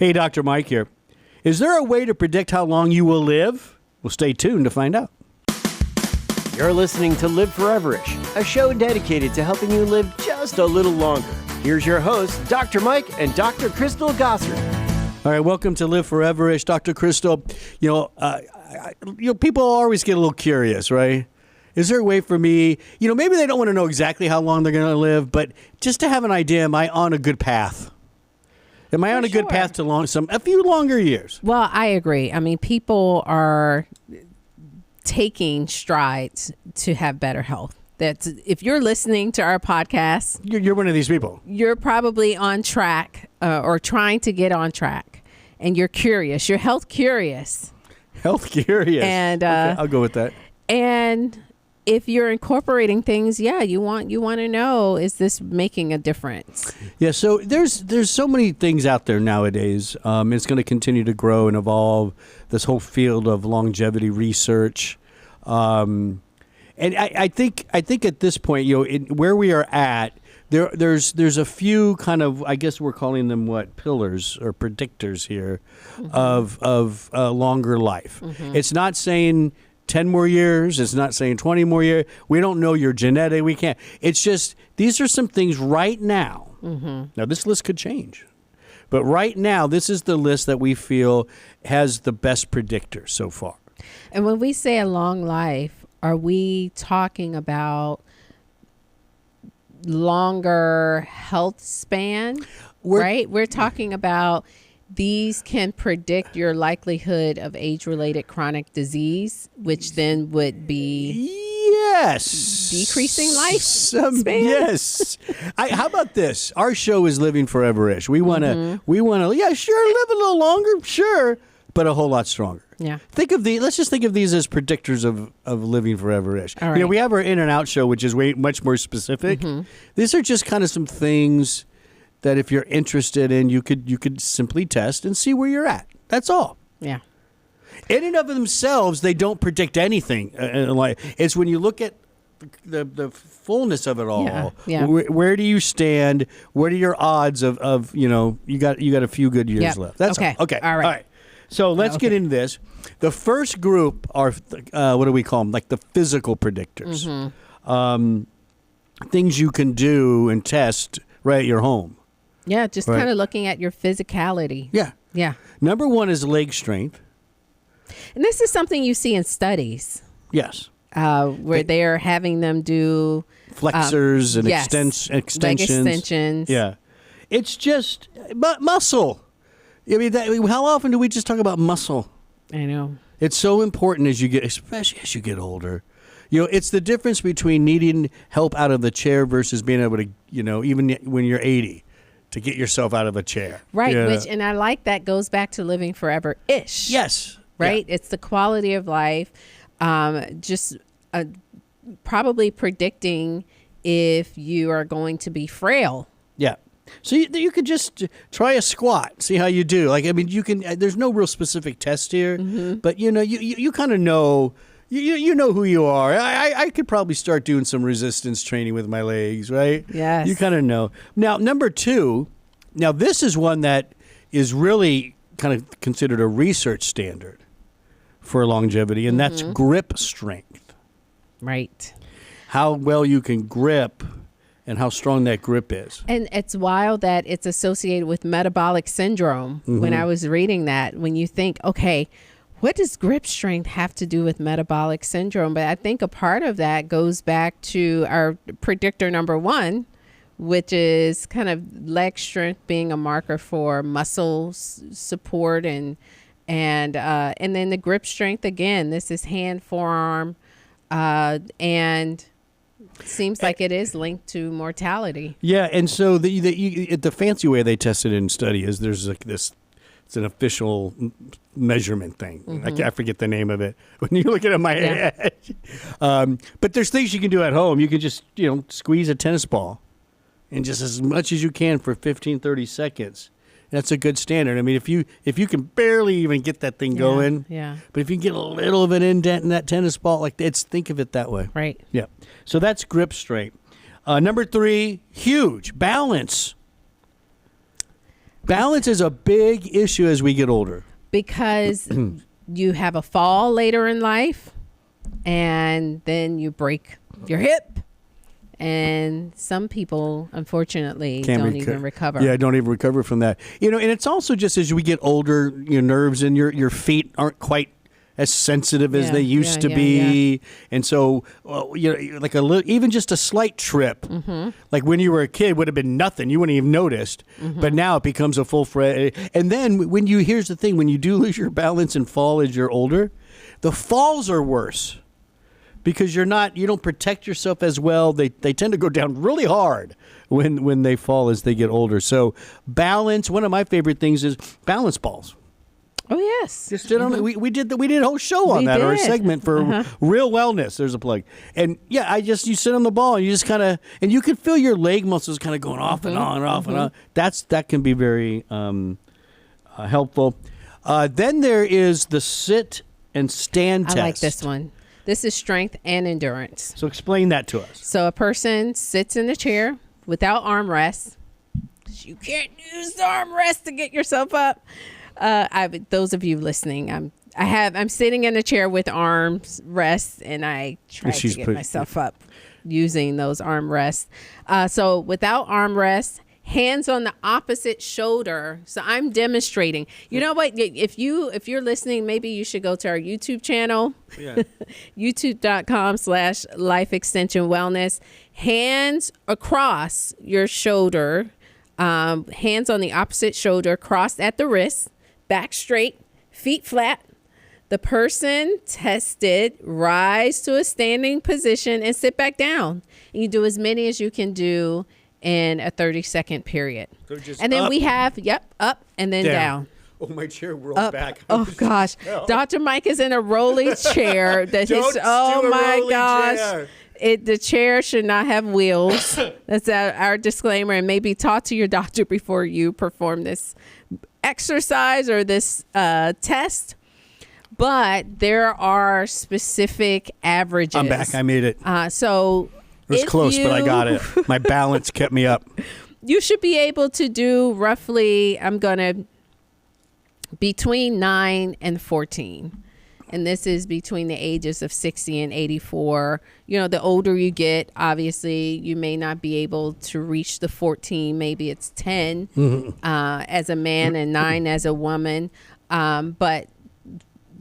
Hey, Dr. Mike here. Is there a way to predict how long you will live? Well, stay tuned to find out. You're listening to Live Foreverish, a show dedicated to helping you live just a little longer. Here's your hosts, Dr. Mike and Dr. Crystal Gossard. All right, welcome to Live Foreverish. Dr. Crystal, people always get a little curious, right? Is there a way for me, maybe they don't want to know exactly how long they're going to live, but just to have an idea, am I on a good path? Am I on a good path to a few longer years? Well, I agree. I mean, people are taking strides to have better health. If you're listening to our podcast, you're one of these people. You're probably on track or trying to get on track, and you're curious. You're health curious. Health curious. And okay, I'll go with that. And if you're incorporating things, you want to know, is this making a difference? Yeah, so there's so many things out there nowadays. It's going to continue to grow and evolve, this whole field of longevity research. And I think at this point, where we are at, there's a few kind of, I guess we're calling them pillars or predictors here, mm-hmm. of longer life. Mm-hmm. It's not saying 10 more years. It's not saying 20 more years. We don't know your genetic. We can't. It's just, these are some things right now. Mm-hmm. Now, this list could change. But right now, this is the list that we feel has the best predictor so far. And when we say a long life, are we talking about longer health span? Right? We're talking about these can predict your likelihood of age-related chronic disease, which then would be decreasing lifespan. Yes. How about this? Our show is Living Foreverish. We want to, live a little longer, sure, but a whole lot stronger. Yeah. Let's just think of these as predictors of Living Foreverish. All right. We have our in and out show, which is much more specific. Mm-hmm. These are just kind of some things that if you're interested in, you could simply test and see where you're at. That's all. Yeah. In and of themselves, they don't predict anything. It's when you look at the fullness of it all. Yeah. Where do you stand? What are your odds of you got a few good years left? That's okay. All. Okay. All right. So let's get into this. The first group are what do we call them? Like the physical predictors. Mm-hmm. Things you can do and test right at your home. Yeah, just kind of looking at your physicality. Yeah. Yeah. Number one is leg strength. And this is something you see in studies. Yes. Where they're having them do flexors and extensions. Leg extensions. Yeah. It's just muscle. I mean, how often do we just talk about muscle? I know. It's so important especially as you get older. It's the difference between needing help out of the chair versus being able to, even when you're 80, to get yourself out of a chair. Right, and I like that goes back to living forever-ish. Yes. Right? Yeah. It's the quality of life, just probably predicting if you are going to be frail. Yeah. So you could just try a squat, see how you do. You can. There's no real specific test here, mm-hmm. but you kind of know. You know who you are. I could probably start doing some resistance training with my legs, right? Yes. You kind of know. Now, number two, this is one that is really kind of considered a research standard for longevity, and that's grip strength. Right. How well you can grip and how strong that grip is. And it's wild that it's associated with metabolic syndrome. Mm-hmm. When I was reading that, when you think, okay, what does grip strength have to do with metabolic syndrome? But I think a part of that goes back to our predictor number one, which is kind of leg strength being a marker for muscle support and then the grip strength again. This is hand, forearm, and seems like it is linked to mortality. Yeah, and so the fancy way they test it in study is there's this. It's an official measurement thing. Mm-hmm. I forget the name of it when you look at it in my head. But there's things you can do at home. You can just, squeeze a tennis ball and just as much as you can for 15, 30 seconds. That's a good standard. I mean, if you can barely even get that thing going, but if you can get a little of an indent in that tennis ball, think of it that way. Right. Yeah. So that's grip strength. Number 3, huge balance. Balance is a big issue as we get older. Because you have a fall later in life, and then you break your hip, and some people, unfortunately, don't even recover. Yeah, don't even recover from that. And it's also just as we get older, your nerves and your feet aren't quite as sensitive as they used to be. And so, like even just a slight trip, like when you were a kid, would have been nothing. You wouldn't even noticed. But now it becomes a full And then here's the thing, when you do lose your balance and fall as you're older, the falls are worse because you don't protect yourself as well. They tend to go down really hard when they fall as they get older. So balance, one of my favorite things is balance balls. Oh yes, Just sit on it. We did a whole show on that, or a segment for Real Wellness. There's a plug, and you sit on the ball and you just kind of, and you can feel your leg muscles kind of going off and on and off and on. That can be very helpful. Then there is the sit and stand test. I like this one. This is strength and endurance. So explain that to us. So a person sits in a chair without armrests. You can't use the armrest to get yourself up. Those of you listening, I'm sitting in a chair with arms rests, and I try to get myself up using those arm rests. So without arm rests, hands on the opposite shoulder. So I'm demonstrating. You know what? If you're listening, maybe you should go to our YouTube channel, youtube.com/Life Extension Wellness. Hands across your shoulder, hands on the opposite shoulder, crossed at the wrist. Back straight, feet flat. The person tested, rise to a standing position and sit back down. And you do as many as you can do in a 30-second period. So and then we have, up and then down. Oh, my chair rolled back. Oh, gosh. Dr. Mike is in a rolly chair. Oh, my gosh. The chair should not have wheels. That's our disclaimer. And maybe talk to your doctor before you perform this exercise or this test. But there are specific averages. I'm back. I made it. So it was close, but I got it. My balance kept me up. You should be able to do roughly, between 9 and 14. And this is between the ages of 60 and 84. The older you get, obviously, you may not be able to reach the 14. Maybe it's 10 as a man and 9 as a woman. But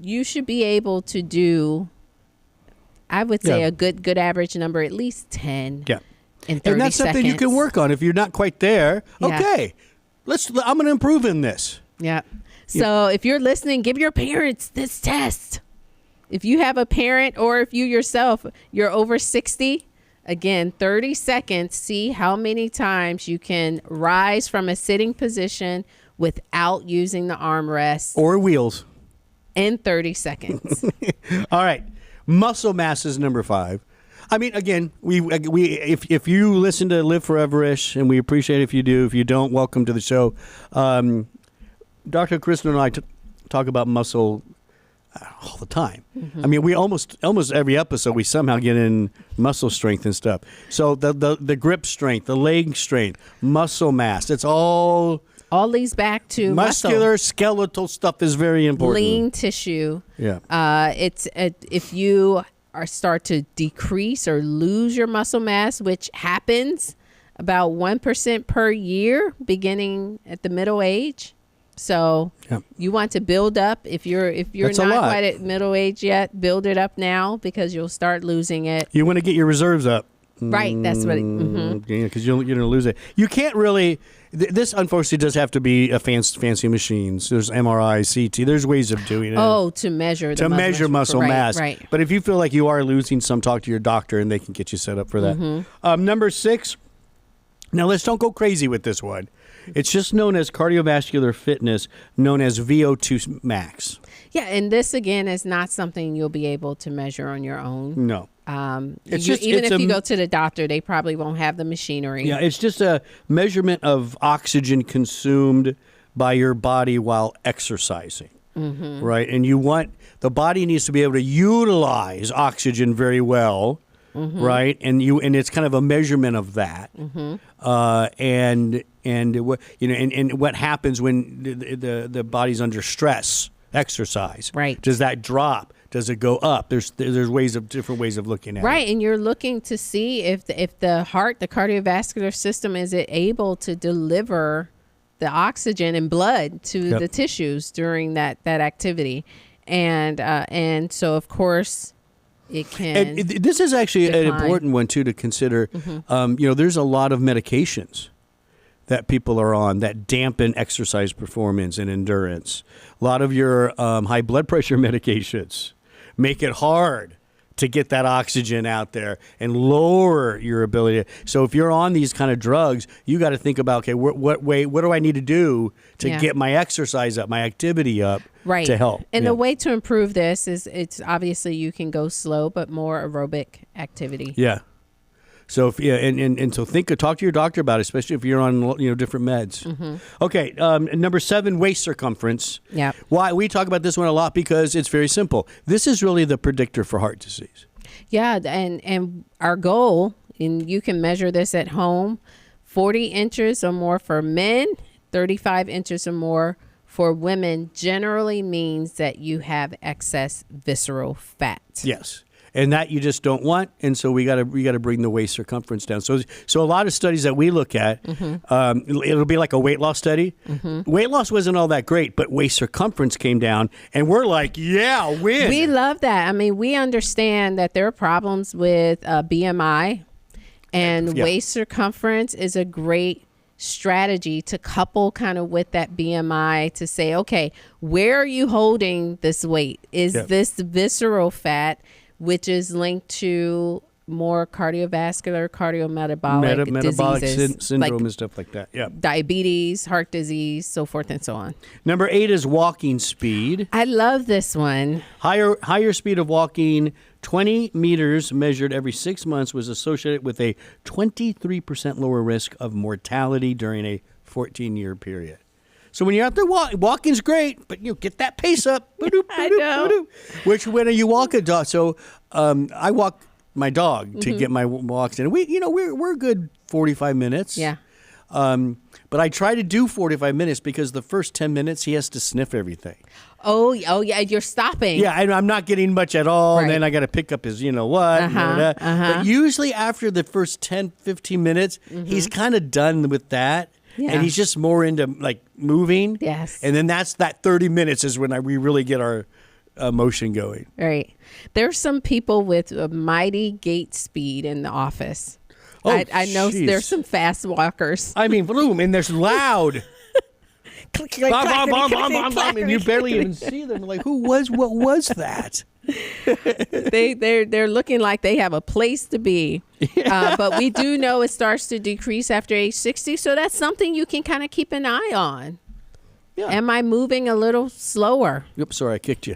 you should be able to do, I would say, a good average number, at least 10 in 30 seconds. And that's something you can work on. If you're not quite there, okay, I'm going to improve in this. Yeah. So if you're listening, give your parents this test. If you have a parent or if you yourself, you're over 60, again, 30 seconds, see how many times you can rise from a sitting position without using the armrest. Or wheels. In 30 seconds. All right. Muscle mass is number 5. I mean, again, if you listen to Live Foreverish, and we appreciate it if you do. If you don't, welcome to the show. Dr. Kristen and I talk about muscle all the time. I mean, we almost every episode we somehow get in muscle strength and stuff. So the grip strength, the leg strength, muscle mass, it's all leads back to muscular, muscle. Skeletal stuff is very important. Lean tissue. Yeah. If you start to decrease or lose your muscle mass, which happens about 1% per year, beginning at the middle age. So you want to build up. If you're not quite at middle age yet, build it up now because you'll start losing it. You want to get your reserves up. Right. That's what because you're going to lose it. You can't really. This, unfortunately, does have to be a fancy machines. There's MRI, CT. There's ways of doing it. Oh, to measure muscle mass. Right. But if you feel like you are losing some, talk to your doctor and they can get you set up for that. Number 6. Now, let's don't go crazy with this one. It's just known as cardiovascular fitness, known as VO2 max. Yeah, and this, again, is not something you'll be able to measure on your own. No. Even if you go to the doctor, they probably won't have the machinery. Yeah, it's just a measurement of oxygen consumed by your body while exercising, right? And the body needs to be able to utilize oxygen very well, right? And it's kind of a measurement of that. And and what and what happens when the body's under stress, exercise. Right. Does that drop? Does it go up? There's different ways of looking at it. Right, and you're looking to see if the heart, the cardiovascular system, is it able to deliver the oxygen and blood to the tissues during that activity, and so of course it can. And this is actually decline. an important one too to consider. There's a lot of medications that people are on that dampen exercise performance and endurance. A lot of your high blood pressure medications make it hard to get that oxygen out there and lower your ability. So if you're on these kind of drugs, you got to think about, okay, what do I need to do to get my exercise up, my activity up to help? And the way to improve this is it's obviously you can go slow, but more aerobic activity. Yeah. So talk to your doctor about it, especially if you're on different meds. Okay, number 7, waist circumference. Yeah. Why we talk about this one a lot because it's very simple. This is really the predictor for heart disease. Yeah, and our goal, and you can measure this at home, 40 inches or more for men, 35 inches or more for women generally means that you have excess visceral fat. Yes. And that you just don't want, and so we got to bring the waist circumference down. So a lot of studies that we look at, it'll be like a weight loss study. Weight loss wasn't all that great, but waist circumference came down, and we're like, yeah, win. We love that. I mean, we understand that there are problems with BMI, and waist circumference is a great strategy to couple kind of with that BMI to say, okay, where are you holding this weight? Is this visceral fat, which is linked to more cardiovascular, cardiometabolic metabolic diseases, syndrome like and stuff like that. Yeah, diabetes, heart disease, so forth and so on. Number 8 is walking speed. I love this one. Higher speed of walking, 20 meters measured every 6 months was associated with a 23% lower risk of mortality during a 14-year period. So when you're out there walking's great, but get that pace up. I know. Which when you walk a dog, so I walk my dog to get my walks in. We're good 45 minutes. Yeah. But I try to do 45 minutes because the first 10 minutes he has to sniff everything. Oh yeah, you're stopping. Yeah, I'm not getting much at all. Right. And then I got to pick up his what. But usually after the first 10, 15 minutes, he's kind of done with that. Yeah. And he's just more into like moving. Yes. And then that 30 minutes is when we really get our motion going. Right. There's some people with a mighty gait speed in the office. Oh, I know there's some fast walkers. I mean, boom, and there's loud. Click, click, click, and you barely even see them. Like, what was that? They're looking like they have a place to be. But we do know it starts to decrease after age 60. So that's something you can kind of keep an eye on. Yeah. Am I moving a little slower? Yep, sorry, I kicked you.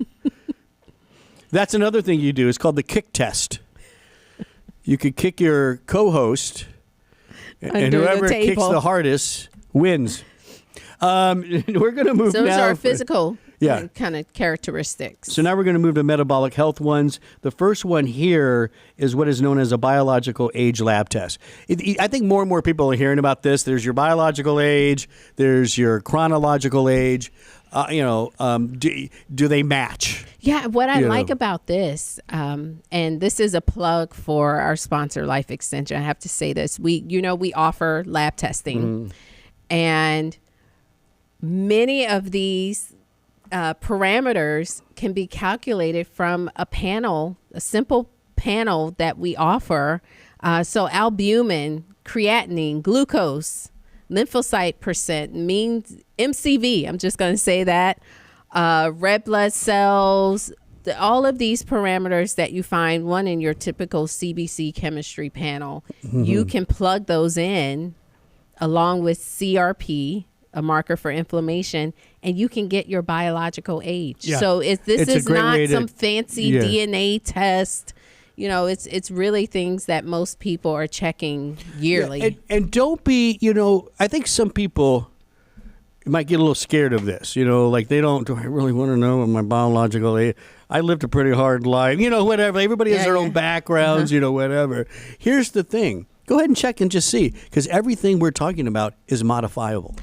That's another thing you do. It's called the kick test. You could kick your co-host, and whoever kicks the hardest wins. We're going to move now. Those are physical kind of characteristics. So now we're going to move to metabolic health ones. The first one here is what is known as a biological age lab test. I think more and more people are hearing about this. There's your biological age. There's your chronological age. Do they match? Yeah, what I like about this, and this is a plug for our sponsor, Life Extension. I have to say this. We offer lab testing, and many of these parameters can be calculated from a simple panel that we offer. So albumin, creatinine, glucose, lymphocyte percent, mean MCV, I'm just going to say that, red blood cells, all of these parameters that you find one in your typical CBC chemistry panel, you can plug those in along with CRP, a marker for inflammation, and you can get your biological age. Yeah. So this is not some fancy DNA test. It's really things that most people are checking yearly. Yeah, and don't be, I think some people might get a little scared of this, like do I really want to know what my biological age? I lived a pretty hard life, whatever. Everybody has their own backgrounds, whatever. Here's the thing. Go ahead and check and just see, because everything we're talking about is modifiable.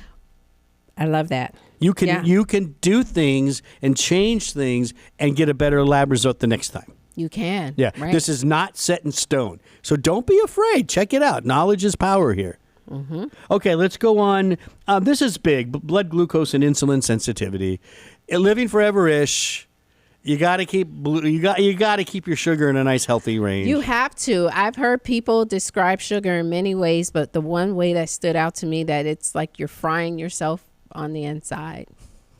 I love that. You can do things and change things and get a better lab result the next time. You can. Yeah, right. This is not set in stone. So don't be afraid. Check it out. Knowledge is power here. Mm-hmm. Okay, let's go on. This is big. Blood glucose and insulin sensitivity. Living forever-ish. You got to keep your sugar in a nice healthy range. You have to. I've heard people describe sugar in many ways, but the one way that stood out to me, that it's like you're frying yourself on the inside.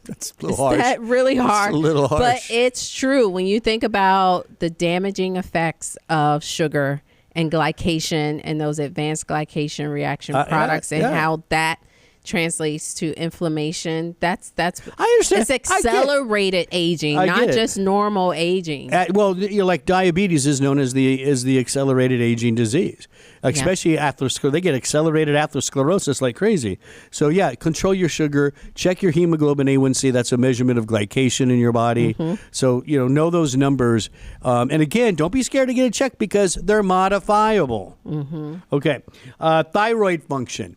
That's a little harsh. That really hard. It's a little harsh. But it's true. When you think about the damaging effects of sugar and glycation and those advanced glycation reaction products and how that translates to inflammation, that's I understand. It's accelerated aging, not just normal aging. Like diabetes is known as the accelerated aging disease, especially atherosclerosis. They get accelerated atherosclerosis like crazy. So control your sugar, check your hemoglobin A1C. That's a measurement of glycation in your body. Mm-hmm. So know those numbers. And again, don't be scared to get it checked because they're modifiable. Mm-hmm. Okay, thyroid function.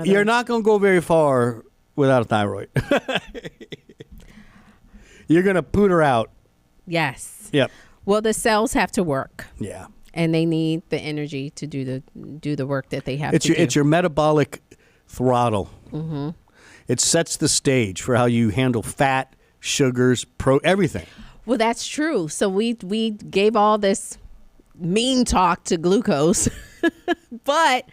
You're not going to go very far without a thyroid. You're going to pooter out. Yes. Yep. Well, the cells have to work. Yeah. And they need the energy to do the work that they have to do. It's your metabolic throttle. Mm-hmm. It sets the stage for how you handle fat, sugars, everything. Well, that's true. So we gave all this mean talk to glucose, but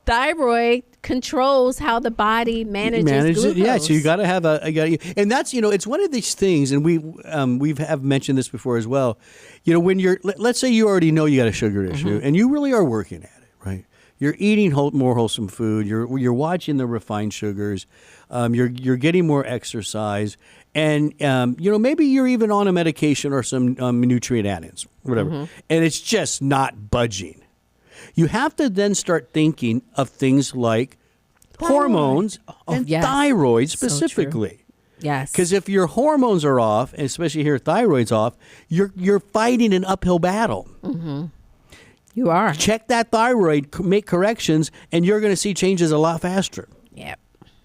thyroid controls how the body manages glucose. Yeah, so you got to have and that's it's one of these things, and we have mentioned this before as well. When let's say you already know you got a sugar issue, and you really are working at it, right? You're eating more wholesome food. You're watching the refined sugars. You're getting more exercise, and maybe you're even on a medication or some nutrient add-ins, whatever, and it's just not budging. You have to then start thinking of things like hormones and thyroid specifically. So yes. Because if your hormones are off, and especially here thyroid's off, you're fighting an uphill battle. Mm-hmm. You are. Check that thyroid, make corrections, and you're going to see changes a lot faster. Yep.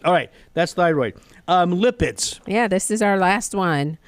All right, that's thyroid. Lipids. Yeah, this is our last one.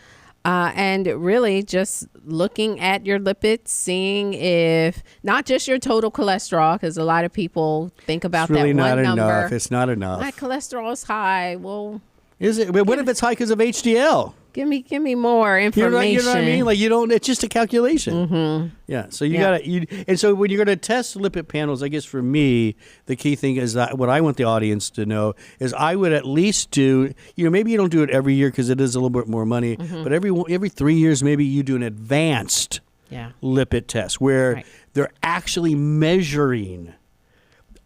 And really just looking at your lipids, seeing if not just your total cholesterol, because a lot of people think about it's really that one not number. Enough. It's not enough. My cholesterol is high. Well, is it? What if it's high because of HDL? Give me more information. You know what I mean? Like it's just a calculation. Mm-hmm. Yeah. So you gotta. And so when you're gonna test lipid panels, I guess for me the key thing is that what I want the audience to know is I would at least do. Maybe you don't do it every year because it is a little bit more money, but every 3 years maybe you do an advanced lipid test where they're actually measuring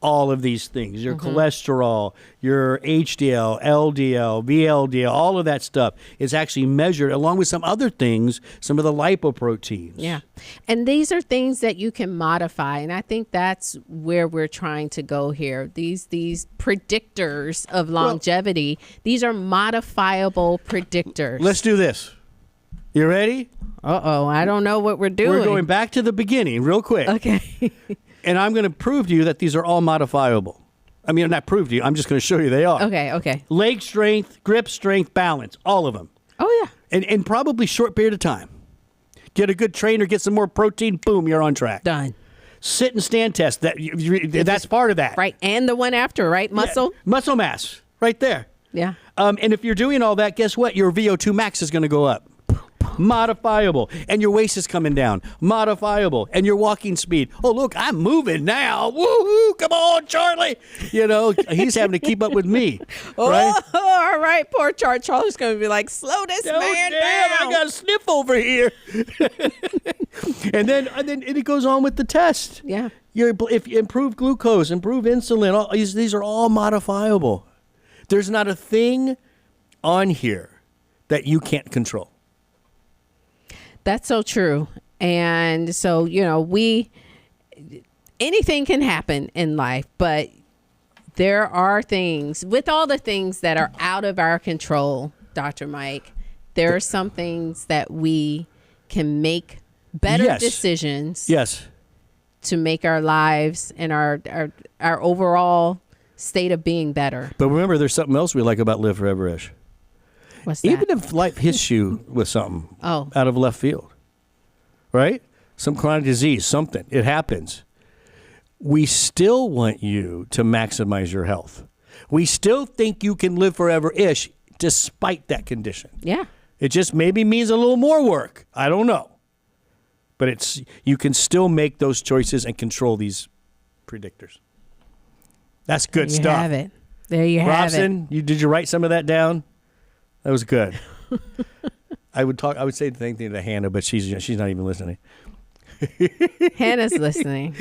all of these things, your cholesterol, your HDL, LDL, VLDL, all of that stuff is actually measured along with some other things, some of the lipoproteins. Yeah. And these are things that you can modify. And I think that's where we're trying to go here. These predictors of longevity, these are modifiable predictors. Let's do this. You ready? Uh-oh. I don't know what we're doing. We're going back to the beginning real quick. Okay. And I'm going to prove to you that these are all modifiable. I mean, not prove to you. I'm just going to show you they are. Okay. Leg strength, grip strength, balance, all of them. Oh, yeah. And in probably short period of time. Get a good trainer, get some more protein, boom, you're on track. Done. Sit and stand test. That's part of that. Right. And the one after, right? Muscle? Yeah. Muscle mass, right there. Yeah. And if you're doing all that, guess what? Your VO2 max is going to go up. Modifiable. And your waist is coming down. Modifiable. And your walking speed. Oh, look, I'm moving now. Woo-hoo, come on, Charlie. He's having to keep up with me. Right? Oh, all right. Poor Charlie's going to be like, slow this man down. I got a sniff over here. and then it goes on with the test. Yeah. If you improve glucose, improve insulin, these are all modifiable. There's not a thing on here that you can't control. That's so true. And so, anything can happen in life, but there are things, with all the things that are out of our control, Dr. Mike, there are some things that we can make better decisions. Yes. to make our lives and our overall state of being better. But remember, there's something else we like about Live Foreverish. What's that? Even if life hits you with something out of left field, right? Some chronic disease, something, it happens. We still want you to maximize your health. We still think you can live forever-ish despite that condition. Yeah. It just maybe means a little more work. I don't know. But you can still make those choices and control these predictors. That's good stuff. There you have it. There you have Robson, did you write some of that down? That was good. I would say the same thing to Hannah, but she's not even listening. Hannah's listening.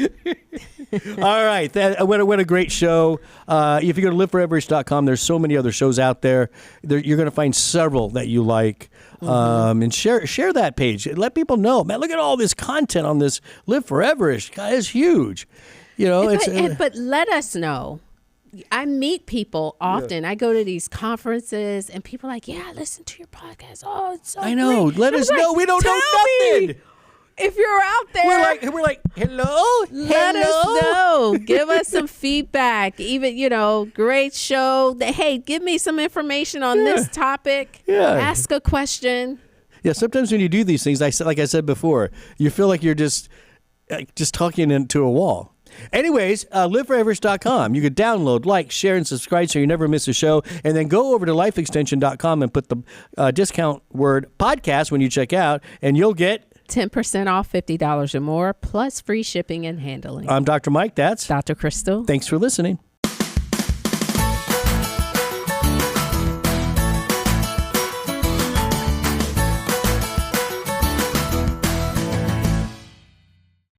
All right. What a great show. If you go to liveforeverish.com, there's so many other shows out there. You're going to find several that you like. And share that page. Let people know. Man, look at all this content on this Live Foreverish. God, it's huge. But let us know. I meet people often. Yeah. I go to these conferences and people are like, yeah, listen to your podcast. Oh, it's so I know. great. Let us know. We don't know nothing. If you're out there, we're like, hello? Let us know. Give us some feedback. Even, great show. Hey, give me some information on this topic. Yeah. Ask a question. Yeah, sometimes when you do these things, like I said before, you feel like you're just talking into a wall. Anyways, liveforeverish.com. You could download, like, share, and subscribe so you never miss a show. And then go over to lifeextension.com and put the discount word podcast when you check out, and you'll get 10% off $50 or more, plus free shipping and handling. I'm Dr. Mike. That's Dr. Crystal. Thanks for listening.